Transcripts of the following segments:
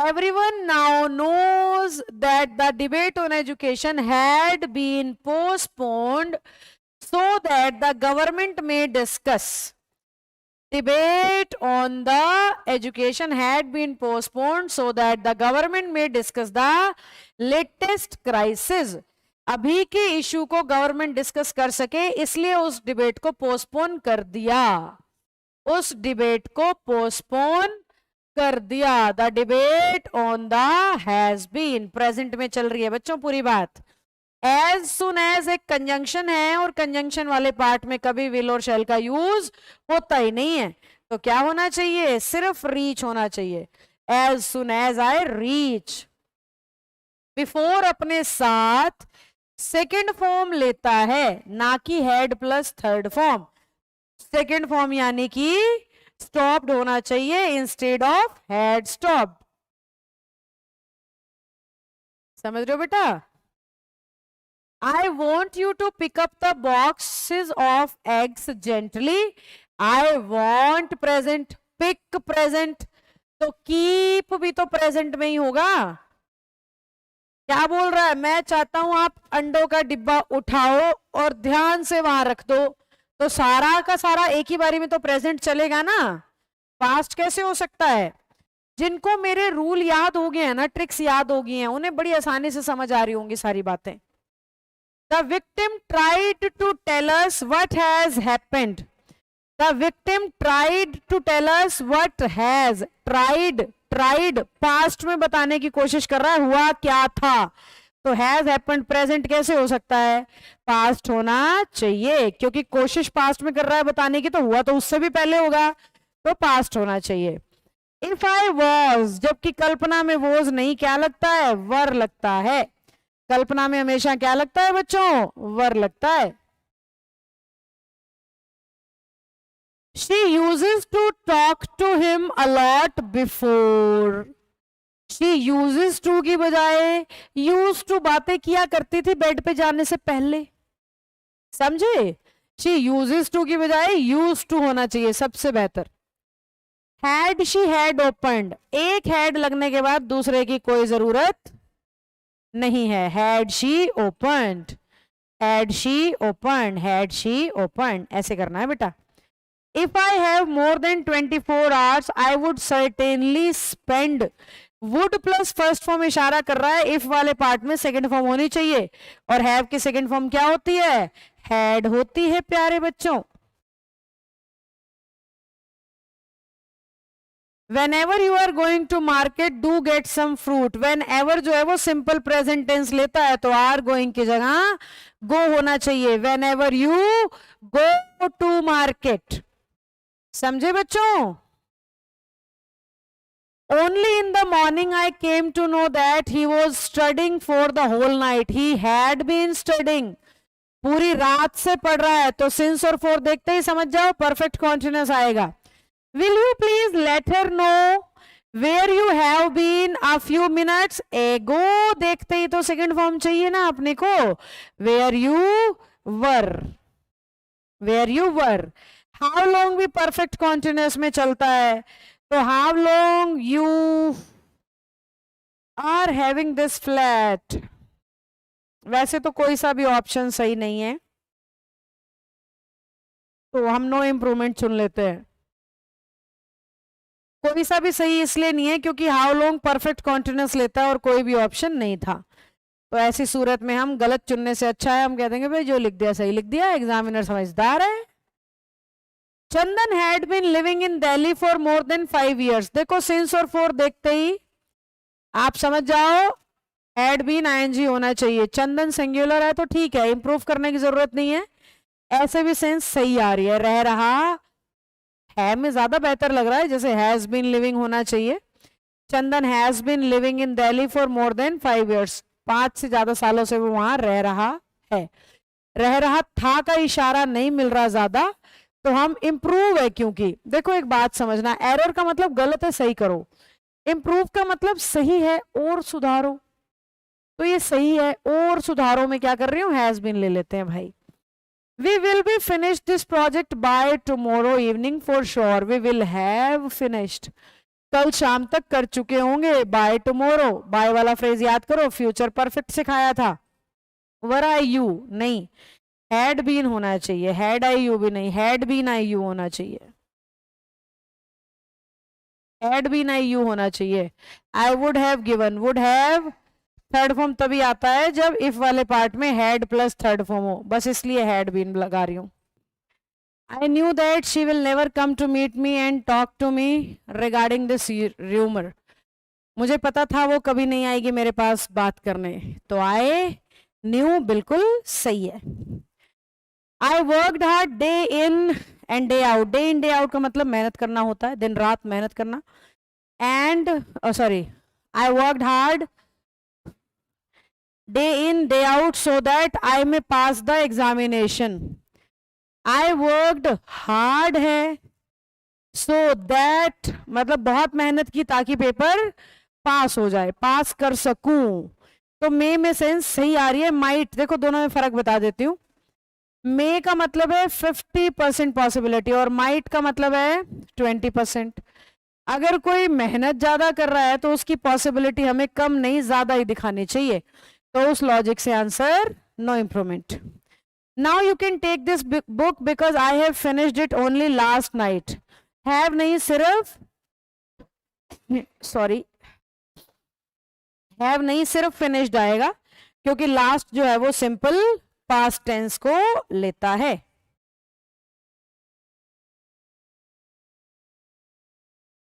Everyone now knows that the debate on education had been postponed so that the government may discuss. Debate on the education had been postponed so that the government may discuss the latest crisis. अभी के issue को government discuss कर सके इसलिए उस debate को postpone कर दिया, उस डिबेट को पोस्टपोन कर दिया। The debate on the has been present में चल रही है बच्चों पूरी बात। एज सुन एज एक कंजंक्शन है और कंजंक्शन वाले पार्ट में कभी विल और शैल का यूज होता ही नहीं है, तो क्या होना चाहिए, सिर्फ रीच होना चाहिए। As soon as I reach. Before अपने साथ सेकेंड फॉर्म लेता है, ना कि had plus third form. Second form यानी कि स्टॉप्ड होना चाहिए इंस्टेड ऑफ हैड स्टॉप्ड। समझ रहे हो बेटा? I want you to pick up the boxes of eggs gently. I want present, pick present, तो keep भी तो present में ही होगा। क्या बोल रहा है, मैं चाहता हूं आप अंडों का डिब्बा उठाओ और ध्यान से वहां रख दो, तो सारा का सारा एक ही बारी में तो प्रेजेंट चलेगा ना, पास्ट कैसे हो सकता है? जिनको मेरे रूल याद हो गए हैं ना, ट्रिक्स याद हो गई हैं, उन्हें बड़ी आसानी से समझ आ रही होंगी सारी बातें। The victim tried to tell us what has happened. The victim tried to tell us what has tried past में बताने की कोशिश कर रहा है हुआ क्या था, तो has happened present कैसे हो सकता है, past होना चाहिए, क्योंकि कोशिश past में कर रहा है बताने की, तो हुआ तो उससे भी पहले होगा, तो past होना चाहिए। If I was, जबकि कल्पना में was नहीं, क्या लगता है, were लगता है। कल्पना में हमेशा क्या लगता है बच्चों, वर लगता है। She uses to talk to him a lot before. She uses to की बजाय used to बातें किया करती थी बेड पे जाने से पहले, समझे? She uses to की बजाय used to होना चाहिए, सबसे बेहतर। Had she had opened, एक had लगने के बाद दूसरे की कोई जरूरत नहीं है। Had she opened, had she opened, had she opened, ऐसे करना है बेटा। If I have more than 24 hours, I would certainly spend. would plus first form इशारा कर रहा है, if वाले पार्ट में सेकंड फॉर्म होनी चाहिए, और have की सेकंड फॉर्म क्या होती है, had होती है प्यारे बच्चों। Whenever you are going to market, do get some fruit. Whenever जो है वो सिंपल प्रेजेंट टेंस लेता है, तो are going की जगह go होना चाहिए। Whenever you go to market, समझे बच्चों? Only in the morning I came to know that he was studying for the whole night. He had been studying. पूरी रात से पढ़ रहा है, तो since और for देखते ही समझ जाओ परफेक्ट कॉन्टिन्यूअस आएगा। Will you please let her know where you have been a few minutes ago? देखते ही तो सेकंड फॉर्म चाहिए ना अपने को, where you were, where you were। how long भी परफेक्ट कॉन्टिन्यूअस में चलता है, तो how long you are having this flat। वैसे तो कोई सा भी ऑप्शन सही नहीं है, तो हम नो इम्प्रूवमेंट चुन लेते हैं। कोई सा भी सही इसलिए नहीं है क्योंकि हाउ लॉन्ग परफेक्ट कॉन्टिन्यूअस लेता है और कोई भी ऑप्शन नहीं था, तो ऐसी सूरत में हम गलत चुनने से अच्छा है हम कह देंगे भाई जो लिख दिया सही लिख दिया, एग्जामिनर समझदार है। Chandan had been living in Delhi for more than 5 years। देखो सिंस और फॉर देखते ही आप समझ जाओ हैड बीन आईएनजी होना चाहिए। चंदन सिंगुलर है तो ठीक है, इंप्रूव करने की जरूरत नहीं है, ऐसे भी सेंस सही आ रही है। रह रहा है में ज्यादा बेहतर लग रहा है, जैसे हैज बीन लिविंग होना चाहिए। Chandan has been living in Delhi for more than 5 years, 5 से ज्यादा सालों से वो वहां रह रहा है। रह रहा था का इशारा नहीं मिल रहा ज्यादा, तो हम इम्प्रूव है, क्योंकि देखो एक बात समझना, एरर का मतलब गलत है सही करो, इम्प्रूव का मतलब सही है और सुधारो, तो ये सही है और सुधारो में क्या कर रही हूँ, हैज बीन ले लेते हैं भाई। We will be finished this project by tomorrow evening for sure. We will have finished. कल शाम तक कर चुके होंगे, बाय टुमारो। बाय वाला फ्रेज याद करो, फ्यूचर परफेक्ट सिखाया था। वर आई यू नहीं, हैड बीन होना चाहिए, हैड आई यू भी नहीं, हैड बीन आई यू होना चाहिए, हैड बीन आई यू होना चाहिए। I would have given, would have third form तभी आता है जब इफ वाले पार्ट में हैड प्लस थर्ड फॉर्म हो, बस इसलिए हैड बीन लगा रही हूं। I knew that she will never come to meet me and talk to me regarding this rumor. मुझे पता था वो कभी नहीं आएगी मेरे पास बात करने, तो I knew बिल्कुल सही है। I worked hard day in and day out. Day in day out का मतलब मेहनत करना होता है, दिन रात मेहनत करना। And I worked hard day in day out so that I may pass the examination. I worked hard है, so that मतलब बहुत मेहनत की ताकि पेपर पास हो जाए, पास कर सकूं। तो मे में सेंस सही आ रही है, माइट देखो दोनों में फर्क बता देती हूँ। मे का मतलब है 50% पॉसिबिलिटी और माइट का मतलब है 20%। अगर कोई मेहनत ज्यादा कर रहा है तो उसकी पॉसिबिलिटी हमें कम नहीं ज्यादा ही दिखानी चाहिए, तो उस लॉजिक से answer no improvement. Now you can take this book because I have finished it only last night. Have नहीं सिर्फ have नहीं सिर्फ finished आएगा, क्योंकि last जो है वो simple past tense को लेता है।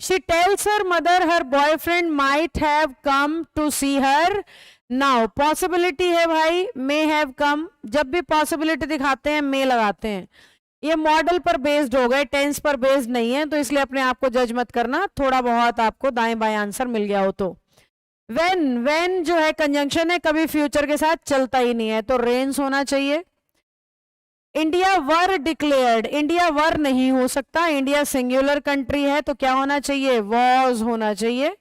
She tells her mother her boyfriend might have come to see her. Now possibility है भाई, मे हैव कम, जब भी पॉसिबिलिटी दिखाते हैं मे लगाते हैं। ये मॉडल पर बेस्ड हो गए, टेंस पर बेस्ड नहीं है, तो इसलिए अपने आप को जज मत करना, थोड़ा बहुत आपको दाएं बाएं आंसर मिल गया हो तो। व्हेन जो है कंजंक्शन है, कभी फ्यूचर के साथ चलता ही नहीं है, तो रेन्स होना चाहिए। इंडिया वर डिक्लेयर्ड, इंडिया वर नहीं हो सकता, इंडिया सिंगुलर कंट्री है, तो क्या होना चाहिए, वॉज होना चाहिए।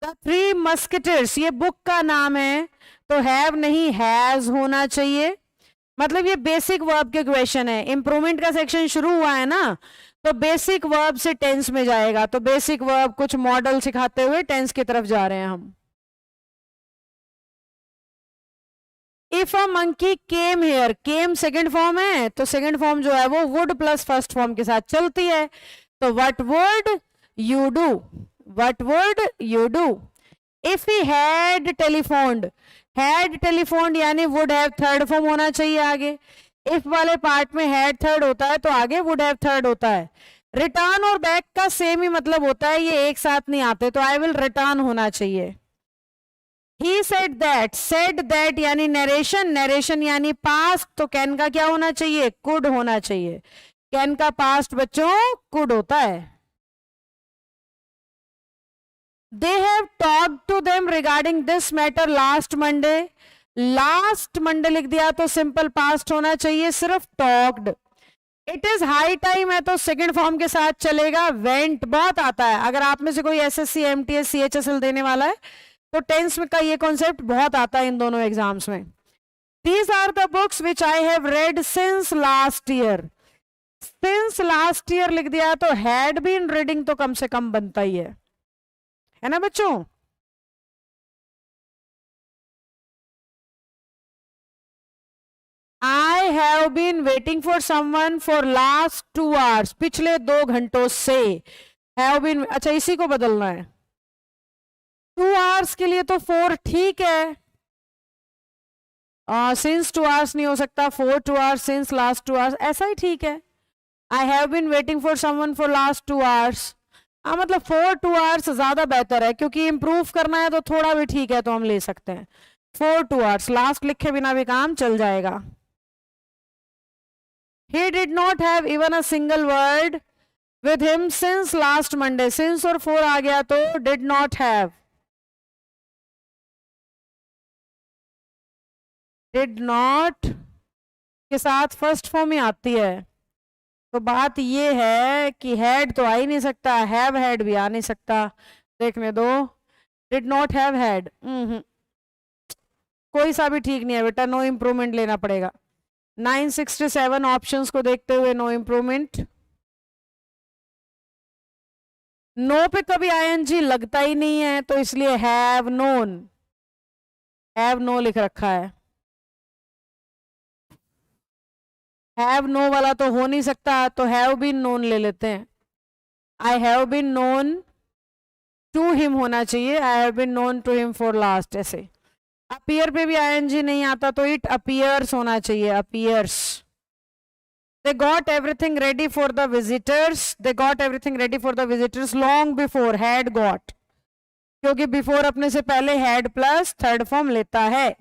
द थ्री मस्केटर्स ये बुक का नाम है, तो हैव नहीं हैज होना चाहिए। मतलब ये बेसिक वर्ब के क्वेश्चन है, इंप्रूवमेंट का सेक्शन शुरू हुआ है ना, तो बेसिक वर्ब से टेंस में जाएगा, तो बेसिक वर्ब कुछ मॉडल सिखाते हुए टेंस की तरफ जा रहे हैं हम। If a monkey came here, came second form है, तो सेकेंड फॉर्म जो है वो वुड प्लस फर्स्ट फॉर्म के साथ चलती है, तो what would you do, what would you do. If he had telephoned, had telephoned यानी वुड हैव थर्ड फॉर्म होना चाहिए आगे। इफ वाले पार्ट में हैड थर्ड होता है तो आगे वुड हैव थर्ड होता है। रिटर्न और बैक का सेम ही मतलब होता है, ये एक साथ नहीं आते, तो आई विल रिटर्न होना चाहिए। ही सेड दैट यानी नरेशन, नरेशन यानी पास्ट, तो कैन का क्या होना चाहिए, कुड होना चाहिए। कैन का पास्ट बच्चों कुड होता है। They have talked to them regarding this matter last Monday. Last Monday लिख दिया तो सिंपल पास्ट होना चाहिए, सिर्फ talked. It is high time है तो सेकेंड फॉर्म के साथ चलेगा, went बहुत आता है। अगर आप में से कोई SSC, MTS, CHSL देने वाला है तो टेंस का ये कॉन्सेप्ट बहुत आता है इन दोनों एग्जाम्स में। These are the books which I have read since last year. Since last year लिख दिया तो had been reading तो कम से कम बनता ही है ना बच्चों। I have been waiting for someone for last 2 hours, पिछले 2 घंटों से। have been, अच्छा इसी को बदलना है, 2 hours के लिए तो 4 ठीक है, since 2 hours नहीं हो सकता, 4 2 hours, since last 2 hours, ऐसा ही ठीक है। I have been waiting for someone for last 2 hours, मतलब 4 2 hours ज्यादा बेहतर है, क्योंकि इंप्रूव करना है तो थोड़ा भी ठीक है, तो हम ले सकते हैं 4 2 hours, लास्ट लिखे बिना भी काम चल जाएगा। He did not have even a single word with him since last Monday. Since और 4 आ गया तो did not have, did not के साथ फर्स्ट फॉर्म ही आती है, तो बात ये है कि हैड तो आ ही नहीं सकता, हैव हैड भी आ नहीं सकता, देखने दो। डिड नॉट हैव हैड, कोई सा भी ठीक नहीं है बेटा, नो इम्प्रूवमेंट लेना पड़ेगा। 967 ऑप्शंस को देखते हुए नो इम्प्रूवमेंट। नो पे कभी आईएनजी लगता ही नहीं है, तो इसलिए हैव नोन, हैव नो लिख रखा है। हैव नो वाला तो हो नहीं सकता, तो हैव बीन नोन ले लेते हैं। I have been known to him होना चाहिए, I have been known to him for last. ऐसे अपीयर पे भी आईएनजी नहीं आता, तो इट अपीयर्स होना चाहिए, appears. They got everything ready for the visitors. They got everything ready for the visitors long before had got, क्योंकि before अपने से पहले had प्लस थर्ड फॉर्म लेता है।